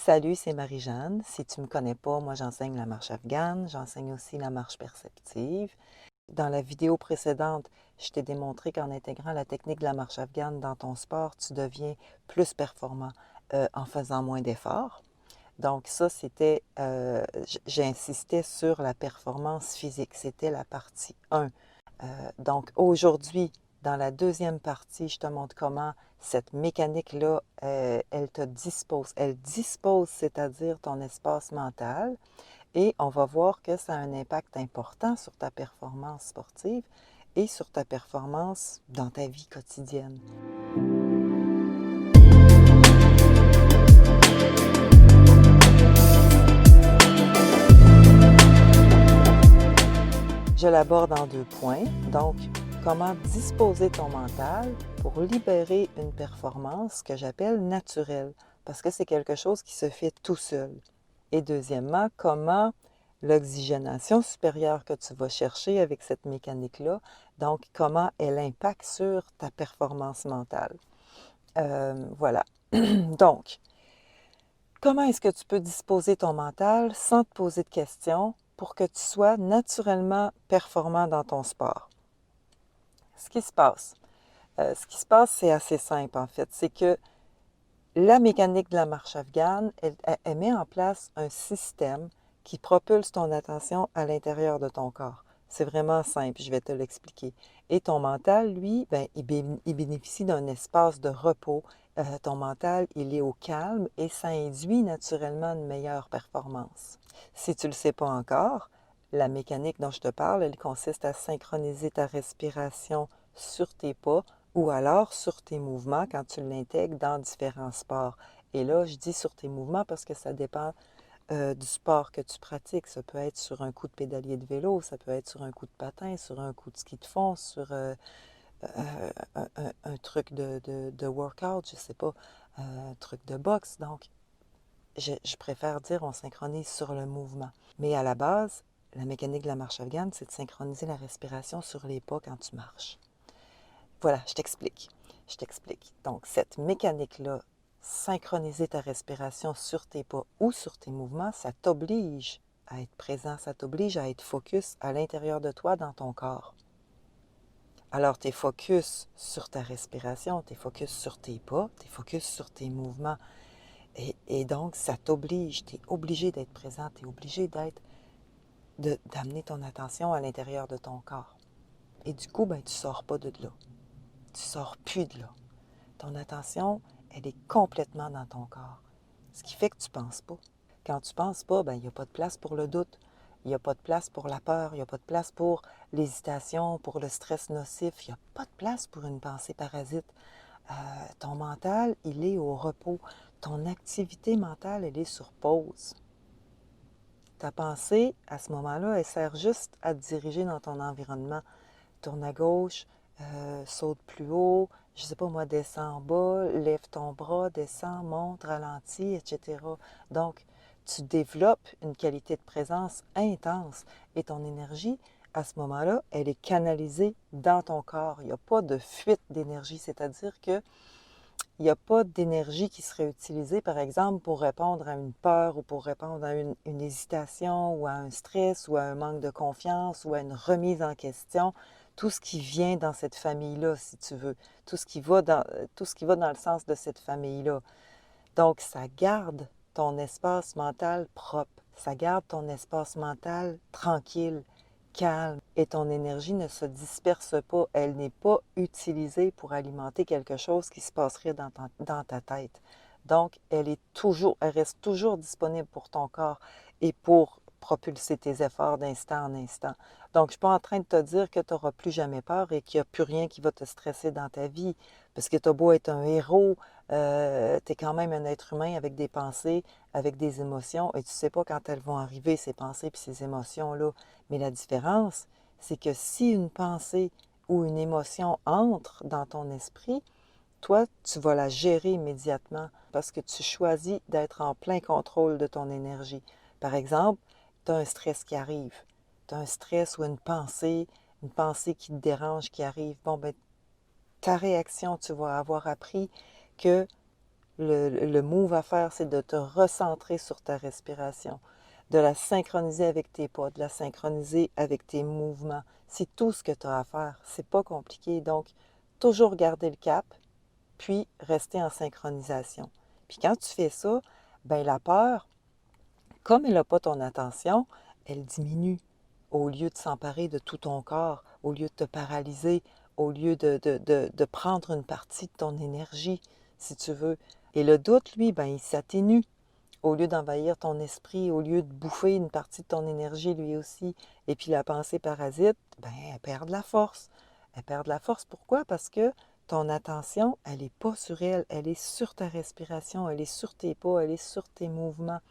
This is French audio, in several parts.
Salut, c'est Marie-Jeanne. Si tu ne me connais pas, moi j'enseigne la marche afghane, j'enseigne aussi la marche perceptive. Dans la vidéo précédente, je t'ai démontré qu'en intégrant la technique de la marche afghane dans ton sport, tu deviens plus performant en faisant moins d'efforts. Donc ça, c'était, j'insistais sur la performance physique. C'était la partie 1. Donc aujourd'hui, dans la deuxième partie, je te montre comment cette mécanique-là, elle te dispose. Elle dispose, c'est-à-dire ton espace mental. Et on va voir que ça a un impact important sur ta performance sportive et sur ta performance dans ta vie quotidienne. Je l'aborde en 2 points. Donc, comment disposer ton mental pour libérer une performance que j'appelle naturelle, parce que c'est quelque chose qui se fait tout seul. Et deuxièmement, comment l'oxygénation supérieure que tu vas chercher avec cette mécanique-là, donc comment elle impacte sur ta performance mentale. Voilà. Donc, comment est-ce que tu peux disposer ton mental sans te poser de questions pour que tu sois naturellement performant dans ton sport? Ce qui se passe, c'est assez simple en fait. C'est que la mécanique de la marche afghane, elle met en place un système qui propulse ton attention à l'intérieur de ton corps. C'est vraiment simple, je vais te l'expliquer. Et ton mental, lui, ben, il bénéficie d'un espace de repos. Ton mental, il est au calme et ça induit naturellement une meilleure performance. Si tu ne le sais pas encore, la mécanique dont je te parle, elle consiste à synchroniser ta respiration sur tes pas ou alors sur tes mouvements quand tu l'intègres dans différents sports. Et là, je dis sur tes mouvements parce que ça dépend du sport que tu pratiques. Ça peut être sur un coup de pédalier de vélo, ça peut être sur un coup de patin, sur un coup de ski de fond, sur un truc de workout, je ne sais pas, un truc de boxe. Donc, je préfère dire on synchronise sur le mouvement. Mais à la base, la mécanique de la marche afghane, c'est de synchroniser la respiration sur les pas quand tu marches. Voilà, je t'explique. Je t'explique. Donc, cette mécanique-là, synchroniser ta respiration sur tes pas ou sur tes mouvements, ça t'oblige à être présent, ça t'oblige à être focus à l'intérieur de toi, dans ton corps. Alors, tu es focus sur ta respiration, tu es focus sur tes pas, tu es focus sur tes mouvements. Et donc, ça t'oblige, tu es obligé d'être présent, tu es obligé d'amener ton attention à l'intérieur de ton corps. Et du coup, ben, tu ne sors pas de là. Tu ne sors plus de là. Ton attention, elle est complètement dans ton corps. Ce qui fait que tu ne penses pas. Quand tu ne penses pas, ben, il n'y a pas de place pour le doute. Il n'y a pas de place pour la peur. Il n'y a pas de place pour l'hésitation, pour le stress nocif. Il n'y a pas de place pour une pensée parasite. Ton mental, il est au repos. Ton activité mentale, elle est sur pause. Ta pensée, à ce moment-là, elle sert juste à te diriger dans ton environnement. Tourne à gauche, saute plus haut, je ne sais pas moi, descends en bas, lève ton bras, descends, monte, ralentis, etc. Donc, tu développes une qualité de présence intense et ton énergie, à ce moment-là, elle est canalisée dans ton corps. Il n'y a pas de fuite d'énergie, c'est-à-dire que il n'y a pas d'énergie qui serait utilisée, par exemple, pour répondre à une peur ou pour répondre à une hésitation ou à un stress ou à un manque de confiance ou à une remise en question. Tout ce qui vient dans cette famille-là, si tu veux, tout ce qui va dans le sens de cette famille-là. Donc, ça garde ton espace mental propre, ça garde ton espace mental tranquille, calme, et ton énergie ne se disperse pas, elle n'est pas utilisée pour alimenter quelque chose qui se passerait dans ta tête. Donc, elle reste toujours disponible pour ton corps et pour propulser tes efforts d'instant en instant. Donc, je ne suis pas en train de te dire que tu n'auras plus jamais peur et qu'il n'y a plus rien qui va te stresser dans ta vie, parce que tu as beau être un héros, tu es quand même un être humain avec des pensées, avec des émotions, et tu ne sais pas quand elles vont arriver, ces pensées et ces émotions-là. Mais la différence, c'est que si une pensée ou une émotion entre dans ton esprit, toi, tu vas la gérer immédiatement parce que tu choisis d'être en plein contrôle de ton énergie. Par exemple, tu as un stress qui arrive. Tu as un stress ou une pensée qui te dérange qui arrive. Bon, ben, ta réaction, tu vas avoir appris que le move à faire, c'est de te recentrer sur ta respiration, de la synchroniser avec tes pas, de la synchroniser avec tes mouvements. C'est tout ce que tu as à faire. C'est pas compliqué. Donc, toujours garder le cap, puis rester en synchronisation. Puis quand tu fais ça, ben la peur, comme elle n'a pas ton attention, elle diminue au lieu de s'emparer de tout ton corps, au lieu de te paralyser, au lieu de prendre une partie de ton énergie, si tu veux. Et le doute, lui, ben, il s'atténue. Au lieu d'envahir ton esprit, au lieu de bouffer une partie de ton énergie, lui aussi. Et puis la pensée parasite, ben, elle perd de la force. Elle perd de la force. Pourquoi? Parce que ton attention, elle n'est pas sur elle. Elle est sur ta respiration, elle est sur tes pas, elle est sur tes mouvements.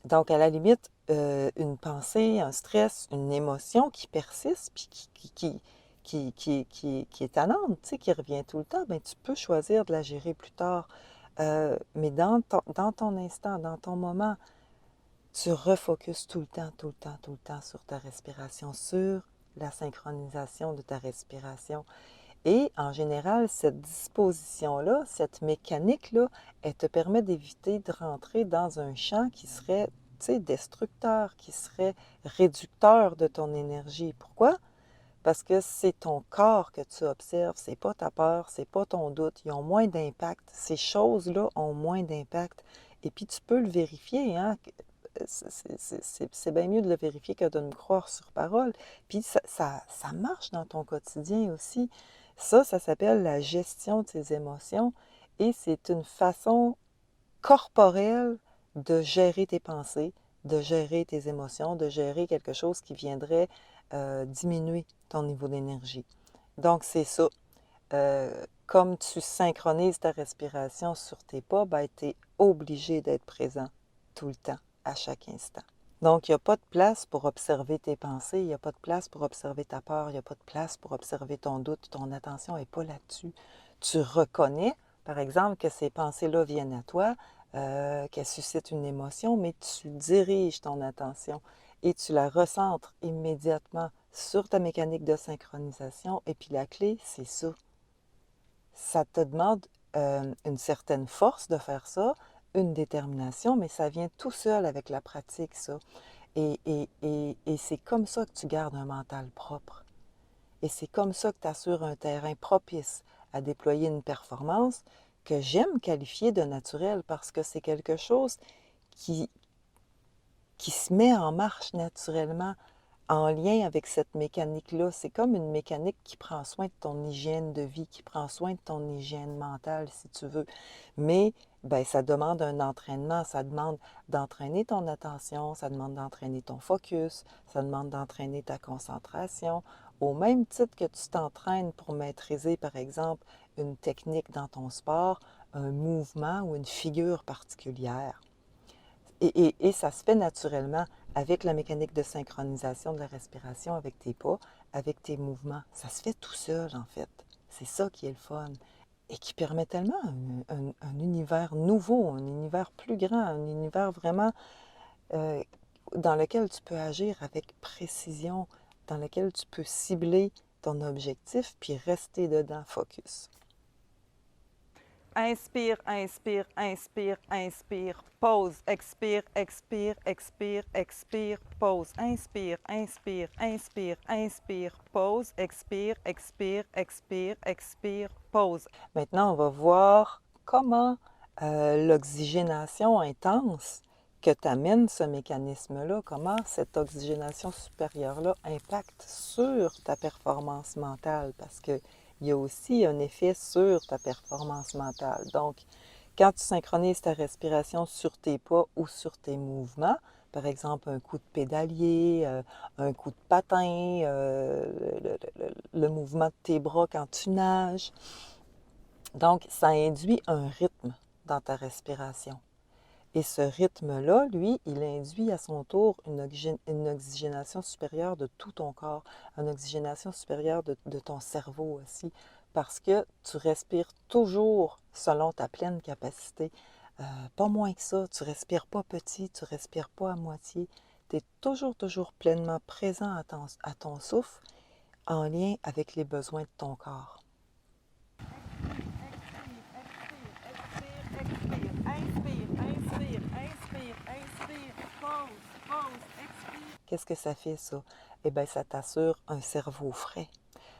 Donc, à la limite, une pensée, un stress, une émotion qui persiste, puis qui est tannante, tu sais, qui revient tout le temps, bien, tu peux choisir de la gérer plus tard. Mais dans ton instant, dans ton moment, tu refocuses tout le temps, tout le temps, tout le temps sur ta respiration, sur la synchronisation de ta respiration. Et en général, cette disposition-là, cette mécanique-là, elle te permet d'éviter de rentrer dans un champ qui serait, tu sais, destructeur, qui serait réducteur de ton énergie. Pourquoi? Parce que c'est ton corps que tu observes, c'est pas ta peur, c'est pas ton doute. Ils ont moins d'impact. Ces choses-là ont moins d'impact. Et puis tu peux le vérifier, hein? C'est bien mieux de le vérifier que de me croire sur parole. Puis ça marche dans ton quotidien aussi. Ça s'appelle la gestion de tes émotions et c'est une façon corporelle de gérer tes pensées, de gérer tes émotions, de gérer quelque chose qui viendrait diminuer ton niveau d'énergie. Donc, c'est ça. Comme tu synchronises ta respiration sur tes pas, ben, tu es obligé d'être présent tout le temps, à chaque instant. Donc, il n'y a pas de place pour observer tes pensées, il n'y a pas de place pour observer ta peur, il n'y a pas de place pour observer ton doute, ton attention n'est pas là-dessus. Tu reconnais, par exemple, que ces pensées-là viennent à toi, qu'elles suscitent une émotion, mais tu diriges ton attention et tu la recentres immédiatement sur ta mécanique de synchronisation. Et puis la clé, c'est ça. Ça te demande une certaine force de faire ça, une détermination, mais ça vient tout seul avec la pratique, ça. Et c'est comme ça que tu gardes un mental propre. Et c'est comme ça que tu assures un terrain propice à déployer une performance que j'aime qualifier de naturelle parce que c'est quelque chose qui, qui se met en marche naturellement en lien avec cette mécanique-là. C'est comme une mécanique qui prend soin de ton hygiène de vie, qui prend soin de ton hygiène mentale, si tu veux. Mais ben, ça demande un entraînement, ça demande d'entraîner ton attention, ça demande d'entraîner ton focus, ça demande d'entraîner ta concentration, au même titre que tu t'entraînes pour maîtriser, par exemple, une technique dans ton sport, un mouvement ou une figure particulière. Et ça se fait naturellement avec la mécanique de synchronisation de la respiration, avec tes pas, avec tes mouvements. Ça se fait tout seul, en fait. C'est ça qui est le fun et qui permet tellement un univers nouveau, un univers plus grand, un univers vraiment euh, dans lequel tu peux agir avec précision, dans lequel tu peux cibler ton objectif puis rester dedans focus. Inspire, inspire, inspire, inspire, pause, expire, expire, expire, expire, pause, inspire, inspire, inspire, inspire, pause, expire, expire, expire, expire, pause. Maintenant, on va voir comment l'oxygénation intense que t'amène ce mécanisme-là, comment cette oxygénation supérieure-là impacte sur ta performance mentale, parce que il y a aussi un effet sur ta performance mentale. Donc, quand tu synchronises ta respiration sur tes pas ou sur tes mouvements, par exemple un coup de pédalier, un coup de patin, le mouvement de tes bras quand tu nages, donc ça induit un rythme dans ta respiration. Et ce rythme-là, lui, il induit à son tour une oxygénation supérieure de tout ton corps, une oxygénation supérieure de ton cerveau aussi, parce que tu respires toujours selon ta pleine capacité. Pas moins que ça, tu respires pas petit, tu respires pas à moitié. Tu es toujours, toujours pleinement présent à ton souffle en lien avec les besoins de ton corps. Qu'est-ce que ça fait, ça? Eh bien, ça t'assure un cerveau frais.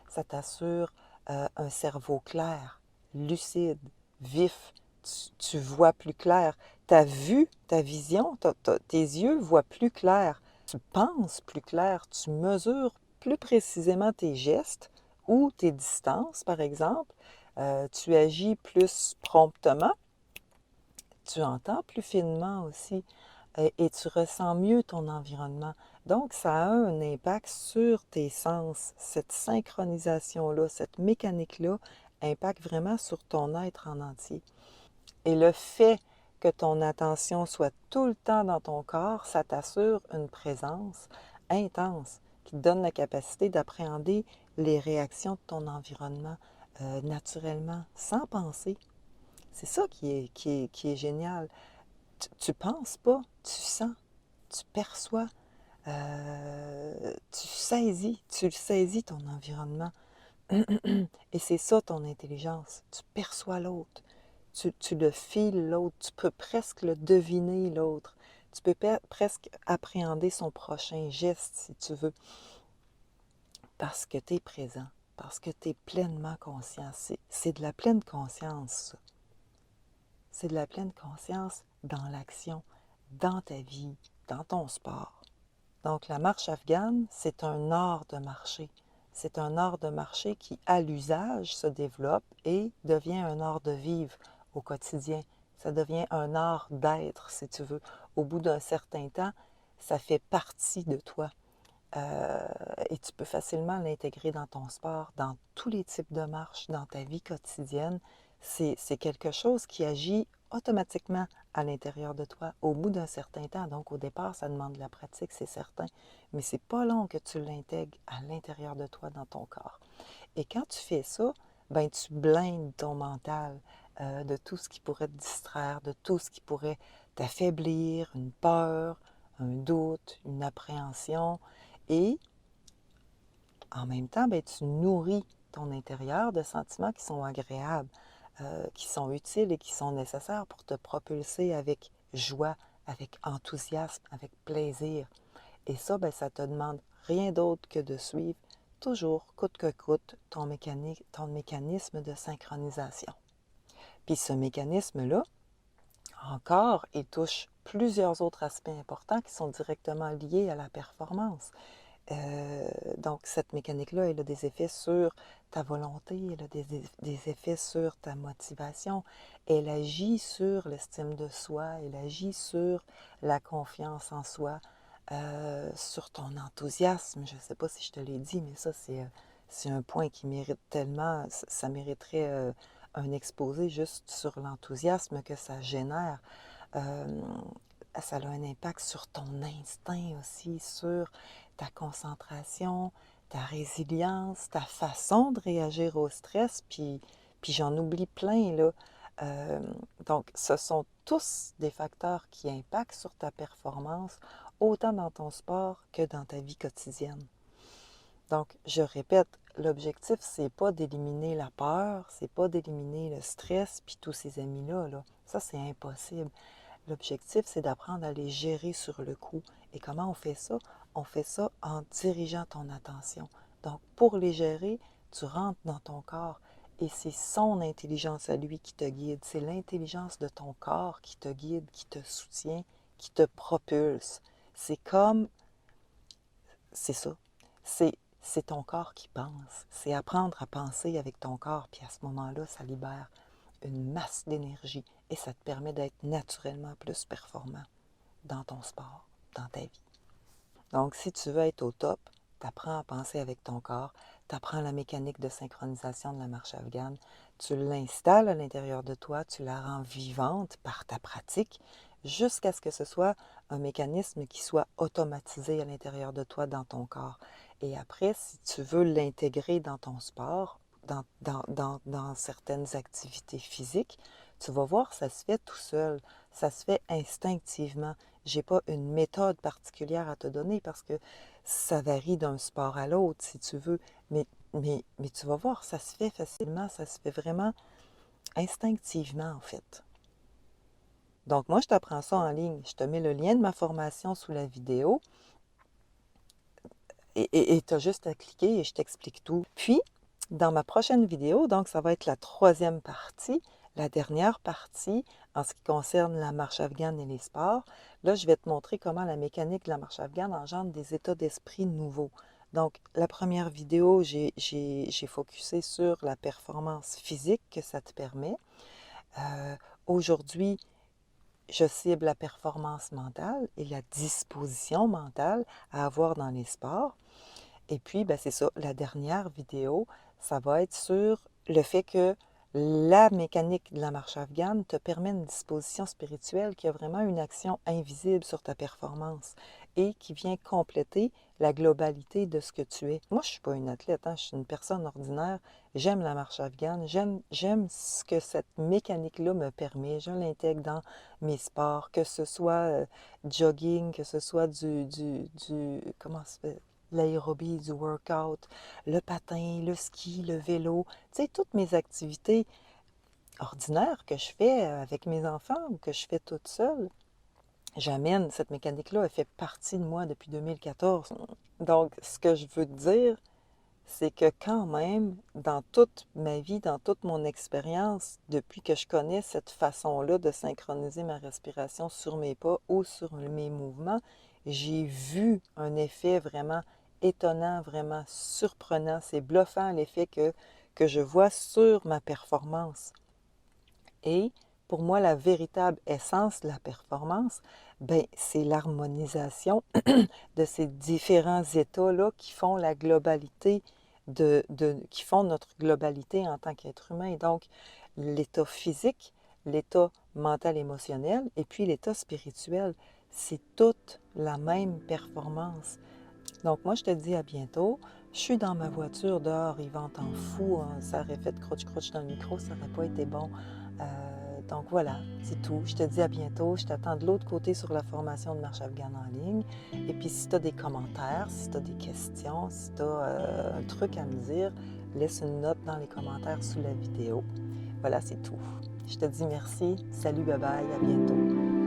Ça t'assure un cerveau clair, lucide, vif. Tu vois plus clair. Ta vue, ta vision, tes yeux voient plus clair. Tu penses plus clair. Tu mesures plus précisément tes gestes ou tes distances, par exemple. Tu agis plus promptement. Tu entends plus finement aussi et tu ressens mieux ton environnement. Donc, ça a un impact sur tes sens. Cette synchronisation-là, cette mécanique-là impacte vraiment sur ton être en entier. Et le fait que ton attention soit tout le temps dans ton corps, ça t'assure une présence intense qui te donne la capacité d'appréhender les réactions de ton environnement naturellement, sans penser. C'est ça qui est génial. Tu penses pas, tu sens, tu perçois, tu saisis ton environnement. Et c'est ça ton intelligence. Tu perçois l'autre, tu le files l'autre, tu peux presque le deviner l'autre. Tu peux presque appréhender son prochain geste si tu veux, parce que tu es présent, parce que tu es pleinement conscient. C'est de la pleine conscience, ça. C'est de la pleine conscience dans l'action, dans ta vie, dans ton sport. Donc la marche afghane, c'est un art de marcher. C'est un art de marcher qui, à l'usage, se développe et devient un art de vivre au quotidien. Ça devient un art d'être, si tu veux. Au bout d'un certain temps, ça fait partie de toi. Et tu peux facilement l'intégrer dans ton sport, dans tous les types de marches, dans ta vie quotidienne. C'est quelque chose qui agit automatiquement à l'intérieur de toi au bout d'un certain temps. Donc au départ, ça demande de la pratique, c'est certain, mais c'est pas long que tu l'intègres à l'intérieur de toi, dans ton corps. Et quand tu fais ça, ben tu blindes ton mental de tout ce qui pourrait te distraire, de tout ce qui pourrait t'affaiblir, une peur, un doute, une appréhension. Et en même temps, ben, tu nourris ton intérieur de sentiments qui sont agréables, qui sont utiles et qui sont nécessaires pour te propulser avec joie, avec enthousiasme, avec plaisir. Et ça, ben, ça te demande rien d'autre que de suivre toujours, coûte que coûte, ton mécanisme de synchronisation. Puis ce mécanisme-là, encore, il touche plusieurs autres aspects importants qui sont directement liés à la performance. Donc, cette mécanique-là, elle a des effets sur ta volonté, elle a des effets sur ta motivation, elle agit sur l'estime de soi, elle agit sur la confiance en soi, sur ton enthousiasme. Je ne sais pas si je te l'ai dit, mais ça, c'est un point qui mérite tellement, ça mériterait un exposé juste sur l'enthousiasme que ça génère. Ça a un impact sur ton instinct aussi, sur ta concentration, ta résilience, ta façon de réagir au stress, puis j'en oublie plein, là. Euh, donc, ce sont tous des facteurs qui impactent sur ta performance, autant dans ton sport que dans ta vie quotidienne. Donc, je répète, l'objectif, c'est pas d'éliminer la peur, c'est pas d'éliminer le stress, puis tous ces amis-là, là. Ça, c'est impossible. L'objectif, c'est d'apprendre à les gérer sur le coup. Et comment on fait ça? On fait ça en dirigeant ton attention. Donc, pour les gérer, tu rentres dans ton corps et c'est son intelligence à lui qui te guide. C'est l'intelligence de ton corps qui te guide, qui te soutient, qui te propulse. C'est comme, c'est ça. C'est ton corps qui pense. C'est apprendre à penser avec ton corps, puis à ce moment-là, ça libère une masse d'énergie et ça te permet d'être naturellement plus performant dans ton sport, dans ta vie. Donc, si tu veux être au top, tu apprends à penser avec ton corps, tu apprends la mécanique de synchronisation de la marche afghane, tu l'installes à l'intérieur de toi, tu la rends vivante par ta pratique, jusqu'à ce que ce soit un mécanisme qui soit automatisé à l'intérieur de toi, dans ton corps. Et après, si tu veux l'intégrer dans ton sport, dans certaines activités physiques, tu vas voir, ça se fait tout seul, ça se fait instinctivement. Je n'ai pas une méthode particulière à te donner parce que ça varie d'un sport à l'autre, si tu veux. Mais tu vas voir, ça se fait facilement, ça se fait vraiment instinctivement, en fait. Donc, moi, je t'apprends ça en ligne. Je te mets le lien de ma formation sous la vidéo. Et tu as juste à cliquer et je t'explique tout. Puis, dans ma prochaine vidéo, donc ça va être la troisième partie, la dernière partie en ce qui concerne la marche afghane et les sports. Là, je vais te montrer comment la mécanique de la marche afghane engendre des états d'esprit nouveaux. Donc, la première vidéo, j'ai focusé sur la performance physique que ça te permet. Aujourd'hui, je cible la performance mentale et la disposition mentale à avoir dans les sports. Et puis, ben, c'est ça, la dernière vidéo, ça va être sur le fait que la mécanique de la marche afghane te permet une disposition spirituelle qui a vraiment une action invisible sur ta performance et qui vient compléter la globalité de ce que tu es. Moi, je ne suis pas une athlète, hein, je suis une personne ordinaire. J'aime la marche afghane, j'aime ce que cette mécanique-là me permet. Je l'intègre dans mes sports, que ce soit jogging, que ce soit comment ça fait? L'aérobie, du workout, le patin, le ski, le vélo, tu sais, toutes mes activités ordinaires que je fais avec mes enfants ou que je fais toute seule, j'amène cette mécanique-là, elle fait partie de moi depuis 2014. Donc, ce que je veux te dire, c'est que quand même, dans toute ma vie, dans toute mon expérience, depuis que je connais cette façon-là de synchroniser ma respiration sur mes pas ou sur mes mouvements, j'ai vu un effet vraiment étonnant, vraiment surprenant. C'est bluffant l'effet que je vois sur ma performance. Et pour moi, la véritable essence de la performance, ben, c'est l'harmonisation de ces différents états-là qui font la globalité qui font notre globalité en tant qu'être humain. Et donc, l'état physique, l'état mental émotionnel et puis l'état spirituel, c'est toute la même performance. Donc, moi, je te dis à bientôt. Je suis dans ma voiture dehors, il vente en fou. Hein. Ça aurait fait croche-croche dans le micro, ça n'aurait pas été bon. Donc voilà, c'est tout. Je te dis à bientôt. Je t'attends de l'autre côté sur la formation de marche afghane en ligne. Et puis, si tu as des commentaires, si tu as des questions, si tu as un truc à me dire, laisse une note dans les commentaires sous la vidéo. Voilà, c'est tout. Je te dis merci. Salut, bye bye, à bientôt.